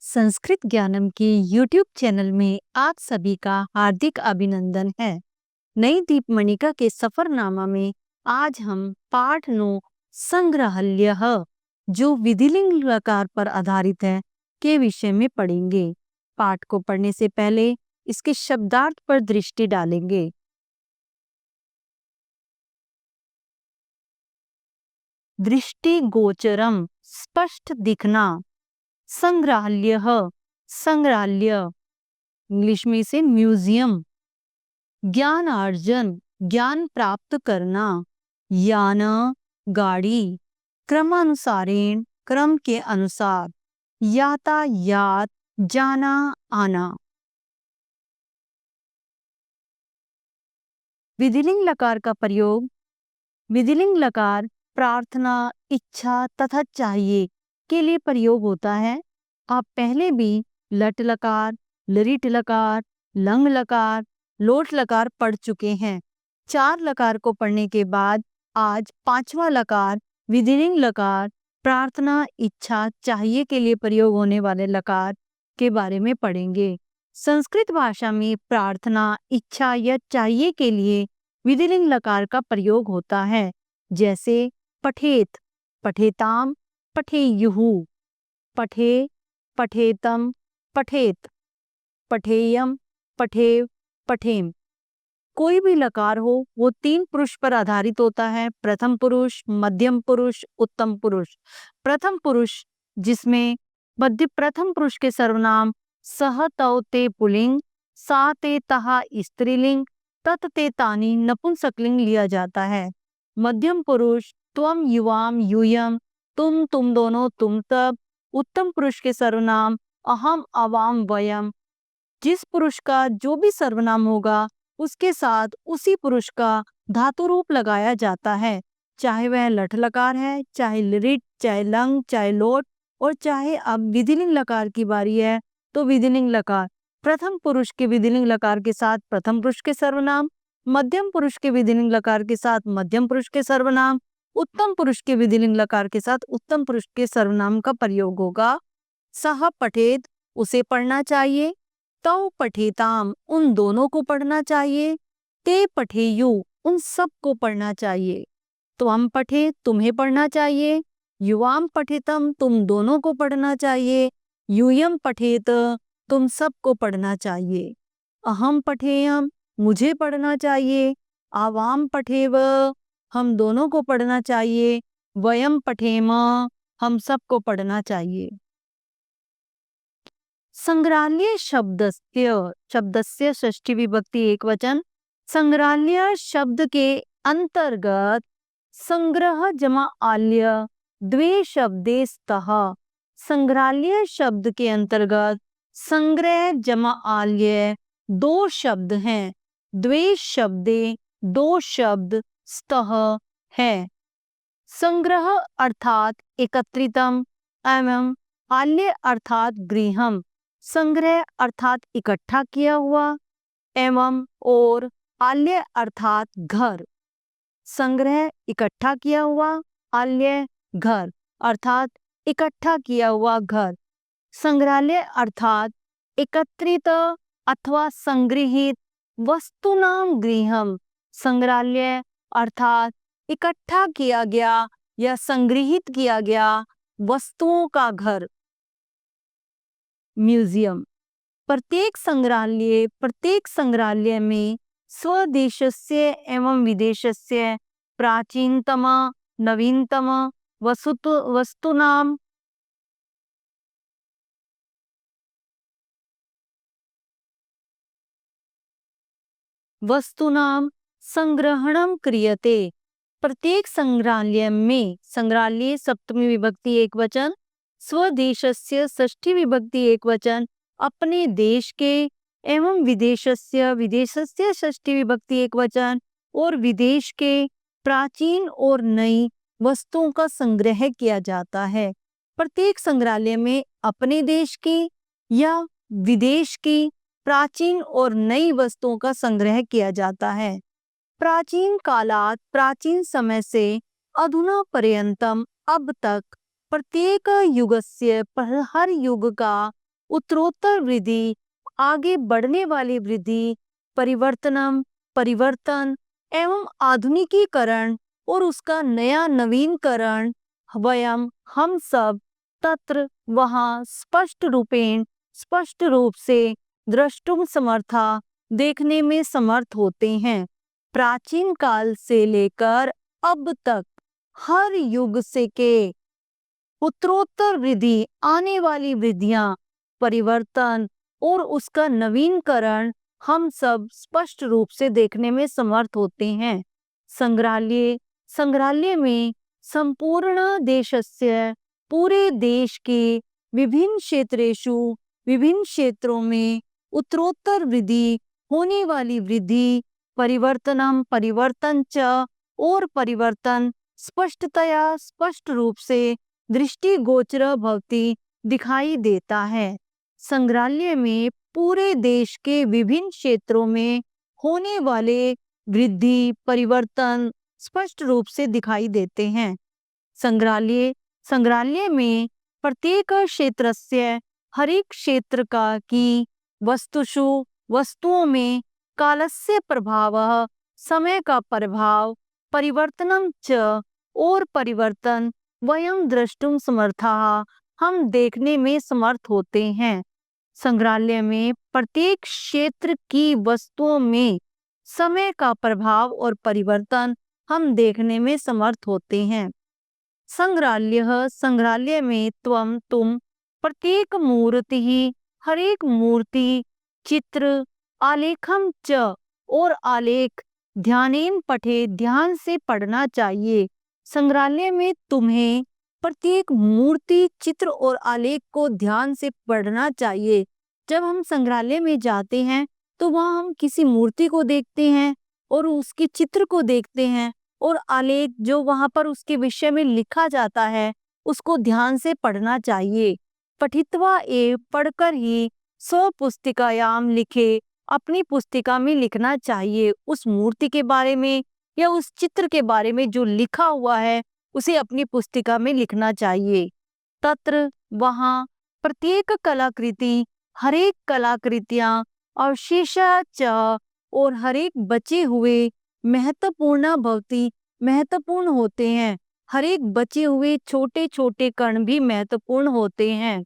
संस्कृत ज्ञानम के YouTube channel में आप सभी का हार्दिक अभिनंदन है। नई दीपमणिका के सफरनामा में आज हम पाठ 9 संग्रहल्यः जो विधिलिंग लकार पर आधारित है के विषय में पढ़ेंगे। पाठ को पढ़ने से पहले इसके शब्दार्थ पर दृष्टि डालेंगे। दृष्टि गोचरम स्पष्ट दिखना, संग्रहालय संग्रहालय इंग्लिश में इसे म्यूजियम, ज्ञान अर्जन ज्ञान प्राप्त करना, यान गाड़ी, क्रमानुसारेण क्रम के अनुसार, यातायात जाना आना। विधिलिंग लकार का प्रयोग। विधिलिंग लकार प्रार्थना, इच्छा तथा चाहिए के लिए प्रयोग होता है। आप पहले भी लट लकार, लरिट लकार, लंग लकार, लोट लकार पढ़ चुके हैं। 4 लकार को पढ़ने के बाद आज 5वां लकार विधिलिंग लकार प्रार्थना, इच्छा, चाहिए के लिए प्रयोग होने वाले लकार के बारे में पढ़ेंगे। संस्कृत भाषा में प्रार्थना, इच्छा या चाहिए के लिए विधिलिंग लकार का प्रयोग होता है, जैसे पठेत, पठेताम, पठेयुः, पठे, पठेतम, पठेत, पठेयम, पठेव, पठेम। कोई भी लकार हो वो 3 पुरुष पर आधारित होता है, प्रथम पुरुष, मध्यम पुरुष, उत्तम पुरुष। प्रथम पुरुष जिसमें मध्य प्रथम पुरुष के सर्वनाम सह तौ ते पुलिंग, सा ते तहा स्त्रीलिंग, तत ते तानी नपुंसकलिंग लिया जाता है। मध्यम पुरुष त्वम, युवाम, यूयम, तुम दोनों, तुम तब। उत्तम पुरुष के सर्वनाम अहम, अवाम, वयम। जिस पुरुष का जो भी सर्वनाम होगा उसके साथ उसी पुरुष का धातु रूप लगाया जाता है, चाहे वह लट लकार है, चाहे लिरिट, चाहे लंग, चाहे लोट, और चाहे अब विधिलिंग लकार की बारी है तो विधिलिंग लकार। प्रथम पुरुष के विधिलिंग लकार के साथ प्रथम पुरुष के सर्वनाम, मध्यम पुरुष के विधिलिंग लकार के साथ मध्यम पुरुष के सर्वनाम, उत्तम पुरुष के विधिलिंग लकार के साथ उत्तम पुरुष के सर्वनाम का प्रयोग होगा। सह पठेत उसे पढ़ना चाहिए, तौ पठेताम उन दोनों को पढ़ना चाहिए, ते पठेयु उन सब को पढ़ना चाहिए, त्वम पठे तुम्हें पढ़ना चाहिए, युवाम पठेतम तुम दोनों को पढ़ना चाहिए, यूयम पठेत तुम सब को पढ़ना चाहिए, अहम पठेयम मुझे पढ़ना चाहिए, आवाम पठेव हम दोनों को पढ़ना चाहिए, वयम पठेम हम सब को पढ़ना चाहिए। संग्रहालय शब्दस्य षष्ठी विभक्ति एकवचन। संग्रहालय शब्द के अंतर्गत संग्रह जमा आल्य द्वे शब्दे स्तः। संग्रहालय शब्द के अंतर्गत संग्रह जमा आल्य 2 शब्द हैं, द्वे शब्दे 2 शब्द, स्तः है। संग्रह अर्थात एकत्रितम एवं आल्य अर्थात गृहम। संग्रह अर्थात इकट्ठा किया हुआ एवं और आल्य अर्थात घर। संग्रह इकट्ठा किया हुआ, आल्य घर अर्थात इकट्ठा किया हुआ घर। संग्रहालय अर्थात एकत्रित अथवा संग्रहित वस्तुनाम गृहम। संग्रहालय अर्थात इकट्ठा किया गया या संग्रहित किया गया वस्तुओं का घर। म्यूजियम। प्रत्येक संग्रहालय में स्वदेशस्य एवं विदेशस्य प्राचीनतम, नवीनतम वस्तुनाम संग्रहणम क्रियते। प्रत्येक संग्रहालय में, संग्रहालय सप्तमी विभक्ति एकवचन, स्वदेशस्य षष्ठी विभक्ति एकवचन, अपने देश के, एवं विदेशस्य षष्ठी विभक्ति एकवचन, और विदेश के प्राचीन और नई वस्तुओं का संग्रह किया जाता है। प्रत्येक संग्रहालय में अपने देश की या विदेश की प्राचीन और नई वस्तुओं का संग्रह किया जाता है। प्राचीन कालात प्राचीन समय से अधुना पर्यंतम अब तक प्रत्येक युगस्य हर युग का उत्तरोत्तर वृद्धि, आगे बढ़ने वाली वृद्धि, परिवर्तनम, परिवर्तन एवं आधुनिकीकरण और उसका नया नवीनकरण, वयम हम सब तत्र वहाँ स्पष्ट रूप से द्रष्टुम समर्था देखने में समर्थ होते हैं। प्राचीन काल से लेकर अब तक हर युग से के उत्तरोत्तर वृद्धि, आने वाली वृद्धियां, परिवर्तन और उसका नवीनकरण हम सब स्पष्ट रूप से देखने में समर्थ होते हैं। संग्रहालय, संग्रहालय में संपूर्ण देशस्य, पूरे देश के विभिन्न क्षेत्रेषु, विभिन्न क्षेत्रों में उत्तरोत्तर वृद्धि, होने वाली वृद्धि, परिवर्तनम, परिवर्तन च और परिवर्तन स्पष्टतया, स्पष्ट रूप से दृष्टिगोचर भवति, दिखाई देता है। संग्रहालय में पूरे देश के विभिन्न क्षेत्रों में होने वाले वृद्धि, परिवर्तन स्पष्ट रूप से दिखाई देते हैं। संग्रहालय में प्रत्येक क्षेत्रस्य, हर एक क्षेत्र का की वस्तुषु, वस्तुओं में कालस्य प्रभावः, समय का प्रभाव, परिवर्तनम च और परिवर्तन वयम द्रष्टुम समर्थाः, हम देखने में समर्थ होते हैं। संग्रहालय में प्रत्येक क्षेत्र की वस्तुओं में समय का प्रभाव और परिवर्तन हम देखने में समर्थ होते हैं। संग्रहालय, संग्रहालय में तुम प्रत्येक मूर्ति, हर एक मूर्ति, चित्र, आलेखम च और आलेख ध्यानेन पठे, ध्यान से पढ़ना चाहिए। संग्रहालय में तुम्हें प्रत्येक मूर्ति, चित्र और आलेख को ध्यान से पढ़ना चाहिए। जब हम संग्रहालय में जाते हैं तो वहाँ हम किसी मूर्ति को देखते हैं और उसके चित्र को देखते हैं और आलेख जो वहाँ पर उसके विषय में लिखा जाता है उसको ध्यान से पढ़ना चाहिए। पठित्वा एव, पढ़कर ही स्व पुस्तिकायाम लिखे, अपनी पुस्तिका में लिखना चाहिए। उस मूर्ति के बारे में या उस चित्र के बारे में जो लिखा हुआ है उसे अपनी पुस्तिका में लिखना चाहिए। तत्र वहाँ प्रत्येक कलाकृति, हर एक कलाकृतियाँ, अवशेषा च और हर एक बचे हुए महत्वपूर्ण भवति, महत्वपूर्ण होते हैं। हर एक बचे हुए छोटे छोटे कण भी महत्वपूर्ण होते हैं।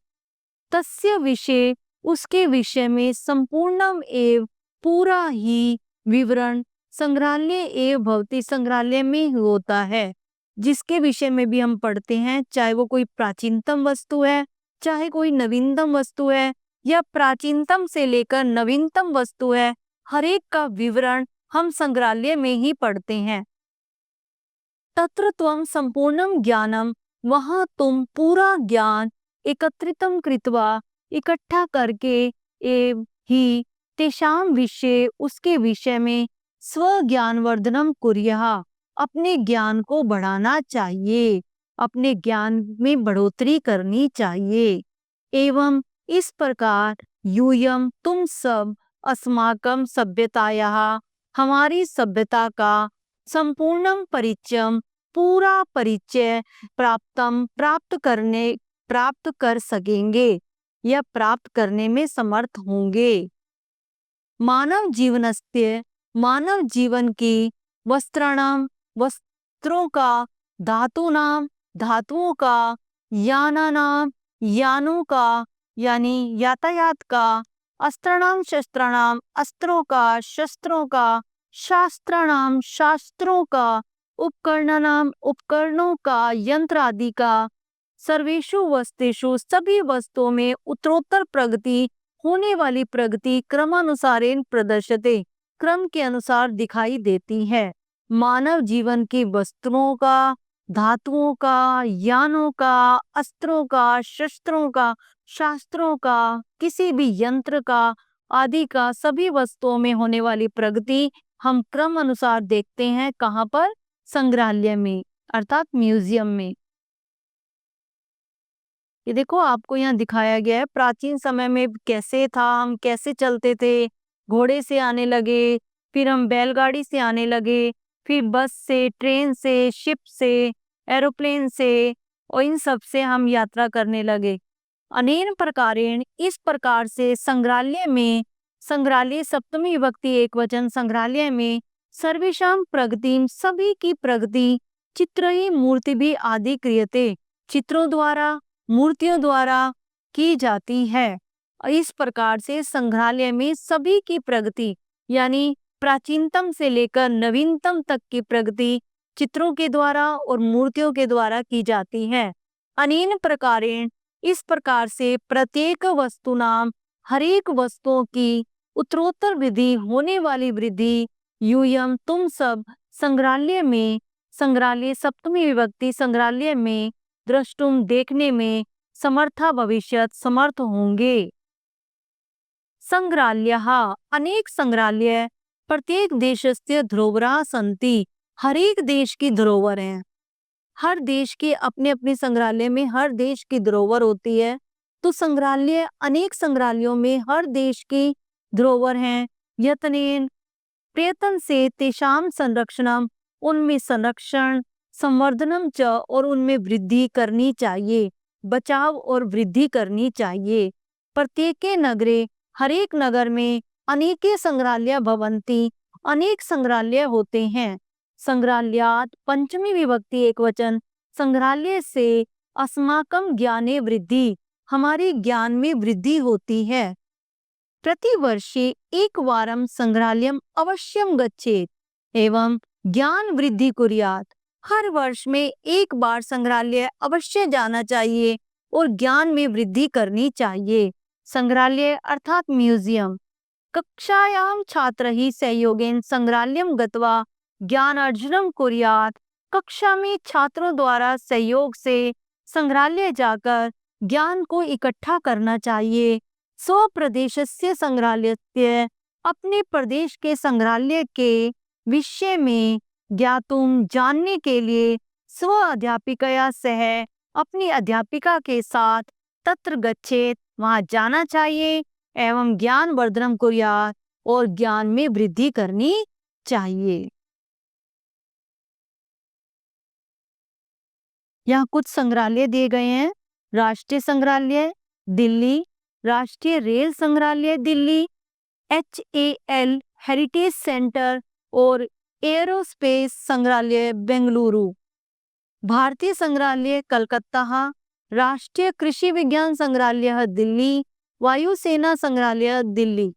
तस्य विषय, उसके विषय में संपूर्णम एव, पूरा ही विवरण संग्रहालय एव भवति, संग्रहालय में होता है। जिसके विषय में भी हम पढ़ते हैं, चाहे वो कोई प्राचीनतम वस्तु है, चाहे कोई नवीनतम वस्तु है या प्राचीनतम से लेकर नवीनतम वस्तु है, हर एक का विवरण हम संग्रहालय में ही पढ़ते हैं। तत्र त्वं संपूर्णम ज्ञानम, वहाँ तुम पूरा ज्ञान एकत्रितम कृत्वा, इकट्ठा करके, एव ही तेषां विषय, उसके विषय में स्वज्ञानवर्धनम कुर्याः, अपने ज्ञान को बढ़ाना चाहिए, अपने ज्ञान में बढ़ोतरी करनी चाहिए। एवं इस प्रकार यूयम, तुम सब, अस्माकं सभ्यतायाः, हमारी सभ्यता का संपूर्णम परिचयम, पूरा परिचय प्राप्त कर सकेंगे या प्राप्त करने में समर्थ होंगे। मानव जीवनस्य, मानव जीवन की, वस्त्राणाम, वस्त्रों का, धातूनाम, धातुओं का, यानानाम, यानों का यानी यातायात का, अस्त्राणाम शस्त्राणाम, अस्त्रों का, शस्त्रों का, शास्त्राणाम, शास्त्रों का, उपकरणानाम, उपकरणों का, यंत्र आदि का, सर्वेषु वस्तुषु, सभी वस्तुओं में उत्तरोत्तर प्रगति, होने वाली प्रगति क्रमानुसारेण प्रदर्श्यते, क्रम के अनुसार दिखाई देती है। मानव जीवन की वस्तुओं का, धातुओं का, यानों का, अस्त्रों का, शस्त्रों का, शास्त्रों का, किसी भी यंत्र का आदि का, सभी वस्तुओं में होने वाली प्रगति हम क्रम अनुसार देखते हैं। कहाँ पर? संग्रहालय में, अर्थात म्यूजियम में। ये देखो आपको यहाँ दिखाया गया है प्राचीन समय में कैसे था, हम कैसे चलते थे, घोड़े से आने लगे, फिर हम बैलगाड़ी से आने लगे, फिर बस से, ट्रेन से, शिप से, एरोप्लेन से, और इन सब से हम यात्रा करने लगे। अनेन प्रकारेण, इस प्रकार से संग्रहालय में, संग्रहालय सप्तमी विभक्ति एकवचन, संग्रहालय में सर्वेषां प्रगतिम, सभी की प्रगति, चित्रही मूर्तिभिः आदि क्रियते, चित्रों द्वारा, मूर्तियों द्वारा की जाती है। इस प्रकार से संग्रहालय में सभी की प्रगति यानी प्राचीनतम से लेकर नवीनतम तक की प्रगति चित्रों के द्वारा और मूर्तियों के द्वारा की जाती है। अनेन प्रकारेण, इस प्रकार से प्रत्येक वस्तुनाम, हर एक वस्तुओं की उत्तरोत्तर वृद्धि, होने वाली वृद्धि, यूयम, तुम सब, संग्रहालय में, संग्रहालय सप्तमी विभक्ति, संग्रहालय में, द्रष्टुम, देखने में, समर्था भविष्यत, समर्थ होंगे। संग्रहालयः, अनेक संग्रहालय, प्रत्येक देशस्य धरोहरः सन्ति, हर एक देश की धरोहर है। हर देश के अपने अपने संग्रहालय में हर देश की धरोहर होती है, तो संग्रहालय, अनेक संग्रहालयों में हर देश की धरोहर हैं। यत्नेन, प्रयत्न से, तेषां संरक्षणम, उनमें संरक्षण, संवर्धनम च, और उनमें वृद्धि करनी चाहिए, बचाव और वृद्धि करनी चाहिए। प्रत्येके नगरे, हर एक नगर में, अनेके संग्रहालय भवन्ति, अनेक संग्रहालय होते हैं। संग्रहालयात्, पंचमी विभक्ति एकवचन, संग्रहालय से अस्माकं ज्ञाने वृद्धि, हमारे ज्ञान में वृद्धि होती है। प्रतिवर्षे एकवारं संग्रहालयम् अवश्यं गच्छेत् एवं ज्ञान वृद्धि कुर्यात्, हर वर्ष में एक बार संग्रहालय अवश्य जाना चाहिए और ज्ञान में वृद्धि करनी चाहिए। संग्रहालय अर्थात म्यूजियम। कक्षायां छात्रैः सहयोगेन संग्रहालयं गत्वा ज्ञानार्जनं कुर्यात्, कक्षा में छात्रों द्वारा सहयोग से संग्रहालय जाकर ज्ञान को इकट्ठा करना चाहिए। स्वप्रदेशस्य संग्रहालयस्य, अपने प्रदेश के संग्रहालय के विषय में ज्ञातुम, जानने के लिए, स्व अध्यापिकया सह, अपनी अध्यापिका के साथ, तत्र गच्छेत्, वहां जाना चाहिए, एवं ज्ञान वर्धनम कुर्यात्, और ज्ञान में वृद्धि करनी चाहिए। यहाँ कुछ संग्रहालय दिए गए हैं। राष्ट्रीय संग्रहालय दिल्ली, राष्ट्रीय रेल संग्रहालय दिल्ली, HAL हेरिटेज सेंटर और एयरोस्पेस संग्रहालय बेंगलुरु, भारतीय संग्रहालय कलकत्ता, राष्ट्रीय कृषि विज्ञान संग्रहालय दिल्ली, वायुसेना संग्रहालय दिल्ली।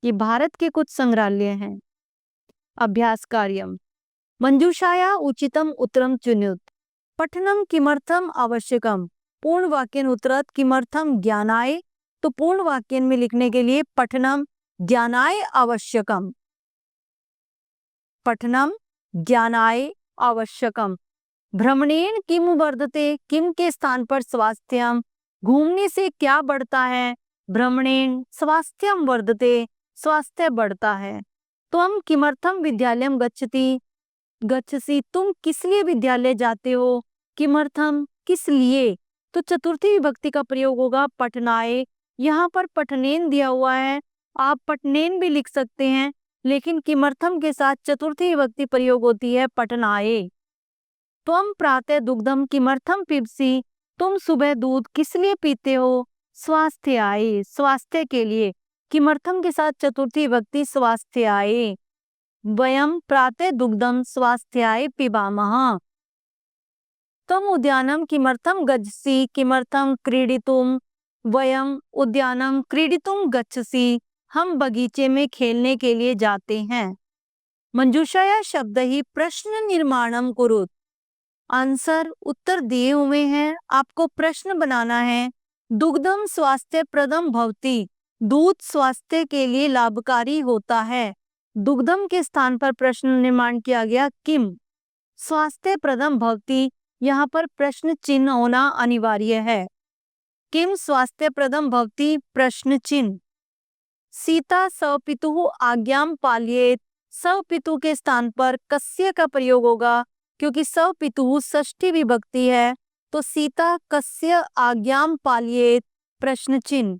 ये भारत के कुछ संग्रहालय हैं। अभ्यास कार्यम। मंजूषाया उचितम उत्तरम चुन्युत, पठनम किमर्थम आवश्यकम, पूर्ण वाक्य उत्तरत किमर्थम ज्ञानाय, तो पूर्ण वाक्य में लिखने के लिए पठनम ज्ञानाय आवश्यकम, पठनम ज्ञानाय आवश्यकम। भ्रमणेन किम वर्धते, किम के स्थान पर स्वास्थ्यम, घूमने से क्या बढ़ता है, भ्रमणेन स्वास्थ्यम वर्धते, स्वास्थ्य बढ़ता है। त्वम किमर्थम विद्यालयम गच्छति, गच्छसि, तुम किस लिए विद्यालय जाते हो, किमर्थम, किस लिए, तो चतुर्थी विभक्ति का प्रयोग होगा पठनाय। यहाँ पर पठनेन दिया हुआ है, आप पठनेन भी लिख सकते हैं, लेकिन किमर्थम के साथ चतुर्थी विभक्ति प्रयोग होती है पठनाय। त्वम प्रातः दुग्धम किमर्थम पिबसि, तुम सुबह दूध किस लिए पीते हो, स्वास्थ्याय, स्वास्थ्य के लिए, किमर्थम के साथ चतुर्थी विभक्ति स्वास्थ्याय। वयम प्रातः दुग्धम स्वास्थ्याय पिबामः। त्वम उद्यानम किमर्थम गच्छसि, किमर्थम क्रीडितुम, वयम उद्यानम क्रीडितुम गच्छसि, हम बगीचे में खेलने के लिए जाते हैं। मंजूषाया शब्द ही प्रश्न निर्माणम कुरुत, आंसर उत्तर दिए हुए हैं, आपको प्रश्न बनाना है। दुग्धम स्वास्थ्य प्रदम भवति, दूध स्वास्थ्य के लिए लाभकारी होता है। दुग्धम के स्थान पर प्रश्न निर्माण किया गया किम, स्वास्थ्य प्रदम भवति, यहाँ पर प्रश्न चिन्ह होना अनिवार्य है। किम स्वास्थ्य प्रदम भवति, प्रश्न चिन्ह। सीता सपितुः आज्ञाम पालयेत्, सपितु के स्थान पर कस्य का प्रयोग होगा, क्योंकि सपितुः षष्ठी विभक्ति है, तो सीता कस्य आज्ञाम पालयेत्, प्रश्न चिन्ह।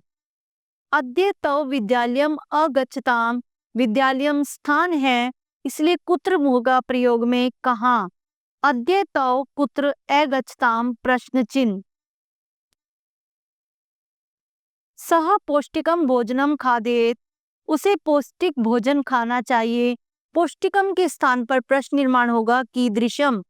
अद्य तव विद्यालयम अगच्छताम, विद्यालयम स्थान है, इसलिए कुत्र होगा प्रयोग में, कहाँ। अद्य तव कुत्र अगच्छताम, प्रश्न चिन्ह। सह पौष्टिकम भोजनम खादेत, उसे पौष्टिक भोजन खाना चाहिए। पौष्टिकम के स्थान पर प्रश्न निर्माण होगा कीदृशम,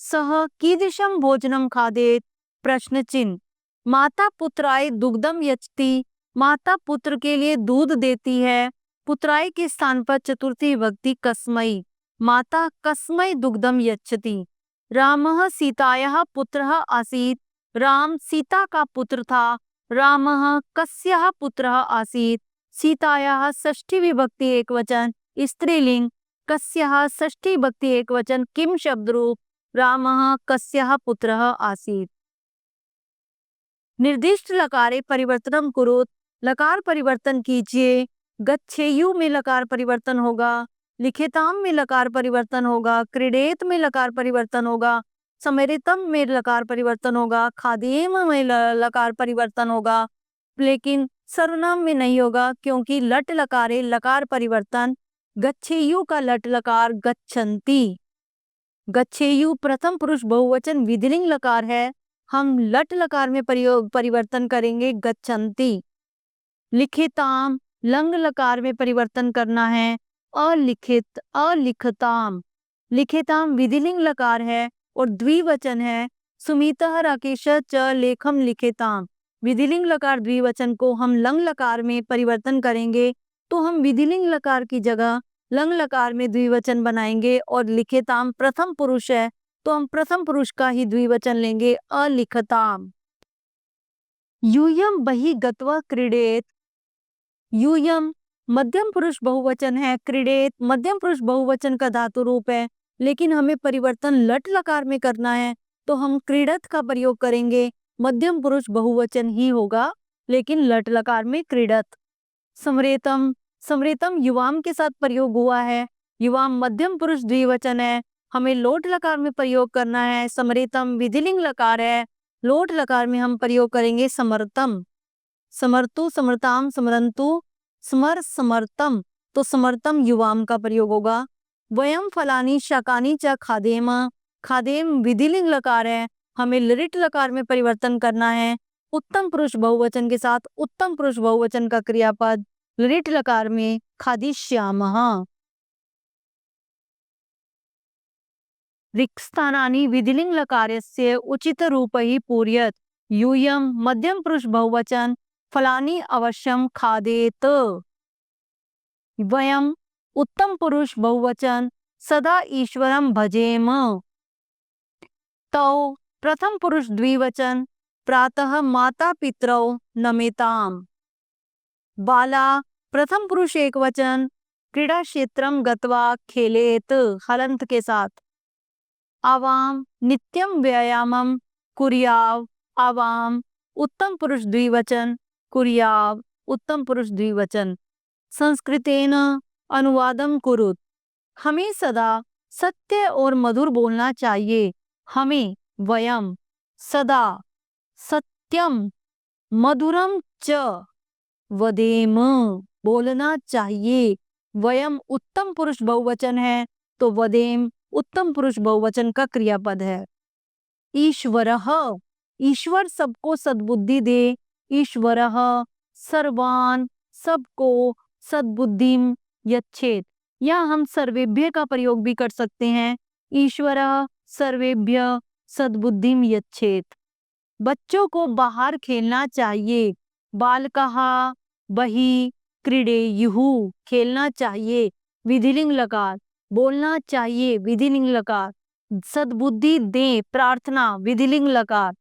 सह कीदृशम भोजनम खादेत, प्रश्न चिन्ह। माता पुत्राय दुग्धम यच्छति, माता पुत्र के लिए दूध देती है। पुत्राय के स्थान पर चतुर्थी विभक्ति कस्मै, माता कस्मै दुग्धम यच्छति। रामः सीतायाः पुत्रः आसीत्, राम सीता का पुत्र था। रामः कस्याः पुत्रः आसीत्, सीतायाः षष्ठी विभक्ति एकवचन स्त्रीलिंग, कस्याः षष्ठी विभक्ति एकवचन किम शब्द रूप, रामः कस्याः पुत्रः आसीत्। निर्दिष्ट लकारे परिवर्तनम कुरुत, लकार परिवर्तन कीजिए। गच्छेयु में लकार परिवर्तन होगा, लिखिताम में लकार परिवर्तन होगा, क्रीडेत में लकार परिवर्तन होगा, समरितम में लकार परिवर्तन होगा, खादेम में लकार परिवर्तन होगा, लेकिन सर्वनाम में नहीं होगा क्योंकि लट लकारे लकार परिवर्तन। गच्छेयु का लट लकार गच्छन्ति, गच्छेयु प्रथम पुरुष बहुवचन विधिलिंग लकार है, हम लट लकार में परिवर्तन करेंगे गच्छन्ति। लिखिताम लंग लकार में परिवर्तन करना है, अलिखित अलिखताम। लिखिताम विधिलिंग लकार है और द्विवचन है। सुमितः राकेश च लेखम लिखिताम, विधिलिंग लकार द्विवचन को हम लंग लकार में परिवर्तन करेंगे तो हम विधिलिंग लकार की जगह लंग लकार में द्विवचन बनाएंगे। और लिखिताम प्रथम पुरुष है तो हम प्रथम पुरुष का ही द्विवचन लेंगे, अलिखताम। यूयम बहि गत्वा क्रीडेत, यूयम मध्यम पुरुष बहुवचन है, क्रीडेत मध्यम पुरुष बहुवचन का धातु रूप है, लेकिन हमें परिवर्तन लट लकार में करना है तो हम क्रीडत का प्रयोग करेंगे। मध्यम पुरुष बहुवचन ही होगा लेकिन लट लकार में क्रीडत। समरेतम, समरेतम युवाम के साथ प्रयोग हुआ है, युवाम मध्यम पुरुष द्विवचन है, हमें लोट लकार में प्रयोग करना है। समरेतम विधिलिंग लकार है, लोट लकार में हम प्रयोग करेंगे समर्तम। समर्तु समर्ताम समरंतु समर समर्तम, तो समर्तम युवाम का प्रयोग होगा। वयम फलानी शाकानी च खादेम, खादेम विधिलिंग लकार है, हमें लिट लकार में परिवर्तन करना है। उत्तम पुरुष बहुवचन के साथ उत्तम पुरुष बहुवचन का क्रियापद लिट लकार में खादिष्यामः। रिक्स्थानानि विधिलिंग लकारस्य उचित रूपैः पूर्यत, यूयम मध्यम पुरुष बहुवचन, फलानी अवश्यम खादेत। वयम उत्तम पुरुष बहुवचन, सदा ईश्वरम भजेम। तौ प्रथम पुरुष द्विवचन, प्रातः माता पितरौ नमेताम। बाला प्रथम पुरुष एकवचन, क्रीडा क्षेत्रम गत्वा खेलेत हलंत के साथ। आवाम नित्यम व्यायामम कुर्याव, आवाम उत्तम पुरुष द्विवचन, कुर्याव उत्तम पुरुष द्विवचन। संस्कृतेन अनुवादम कुरुत, हमें सदा सत्य और मधुर बोलना चाहिए। हमें वयम सदा सत्यम मधुरम च वदेम बोलना चाहिए। वयम उत्तम पुरुष बहुवचन है तो वदेम उत्तम पुरुष बहुवचन का क्रियापद है। ईश्वरः, ईश्वर सबको सद्बुद्धि दे। ईश्वरः सर्वान सबको सद्बुद्धिम यच्छेत, या हम सर्वेभ्य का प्रयोग भी कर सकते हैं। ईश्वरः सर्वेभ्य सद्बुद्धिम यच्छेत। बच्चों को बाहर खेलना चाहिए। बालकः बहि क्रीडेयुः, खेलना चाहिए विधिलिंग लकार, बोलना चाहिए विधिलिंग लकार। सद्बुद्धि दे प्रार्थना विधिलिंग लकार।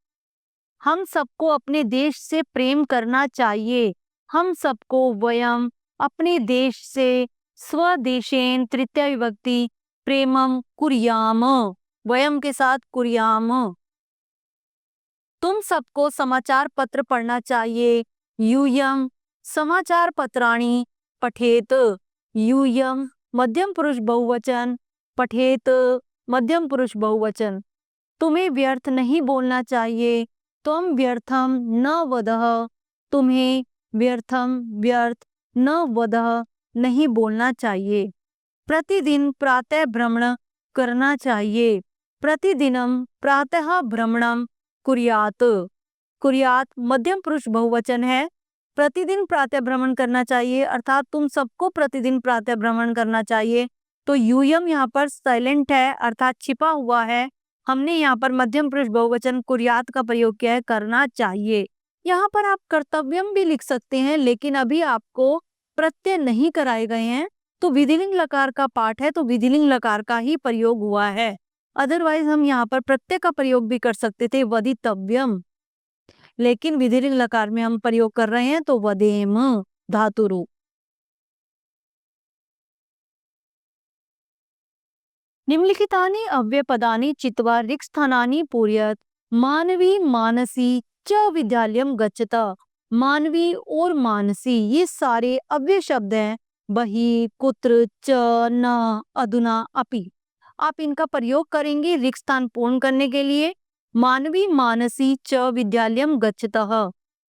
हम सबको अपने देश से प्रेम करना चाहिए। हम सबको वयम अपने देश से, स्वदेशेन तृतीय विभक्ति प्रेमम कुर्याम, वयम के साथ कुर्याम। तुम सबको समाचार पत्र पढ़ना चाहिए। यूयम समाचार पत्राणि पठेत। यूयम मध्यम पुरुष बहुवचन, पठेत मध्यम पुरुष बहुवचन। तुम्हें व्यर्थ नहीं बोलना चाहिए। तुम व्यर्थम न वदः, तुम्हें व्यर्थम व्यर्थ न वदः नहीं बोलना चाहिए। प्रतिदिन प्रातः भ्रमण करना चाहिए। प्रतिदिनम प्रातः भ्रमणम कुर्यात। कुर्यात मध्यम पुरुष बहुवचन है, प्रतिदिन प्रातः भ्रमण करना चाहिए, अर्थात तुम सबको प्रतिदिन प्रातः भ्रमण करना चाहिए। तो यूयम यहाँ पर साइलेंट है, अर्थात छिपा हुआ है। हमने यहाँ पर मध्यम पुरुष बहुवचन कुर्यात का प्रयोग किया है, करना चाहिए। यहाँ पर आप कर्तव्यम भी लिख सकते हैं, लेकिन अभी आपको प्रत्यय नहीं कराए गए हैं, तो विधिलिंग लकार का पाठ है, तो विधिलिंग लकार का ही प्रयोग हुआ है। अदरवाइज हम यहाँ पर प्रत्यय का प्रयोग भी कर सकते थे, वदितव्यम, लेकिन विधिलिंग लकार में हम प्रयोग कर रहे हैं तो वदेम धातु रूप। निम्नलिखितानि अव्ययपदानि चित्वा रिक्स्थानानि पूरयत मानवी मानसी च विद्यालयम गच्छत। मानवी और मानसी ये सारे अव्यय शब्द हैं। बहि, कुत्र, च, न, अधुना, अपि। आप इनका प्रयोग करेंगे रिक्त स्थान पूर्ण करने के लिए। मानवी मानसी च विद्यालयम गच्छतः।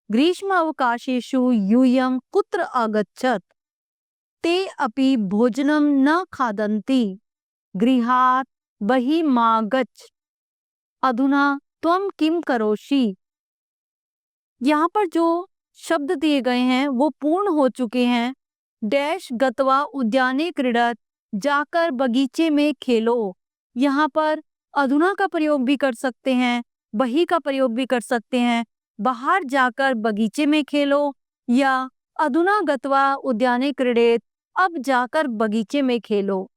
ग्रीष्म अवकाशेषु यूयं कुत्र अगच्छत। ते अपि भोजनं न खादन्ति। गृहात् बहि मा गच्छ। अधुना त्वं किम करोषि। यहाँ पर जो शब्द दिए गए हैं वो पूर्ण हो चुके हैं। डैश गत्वा उद्याने क्रीडत, जाकर बगीचे में खेलो। यहाँ पर अधुना का प्रयोग भी कर सकते हैं, बही का प्रयोग भी कर सकते हैं। बाहर जाकर बगीचे में खेलो या अधुना गत्वा उद्याने क्रीडेत, अब जाकर बगीचे में खेलो।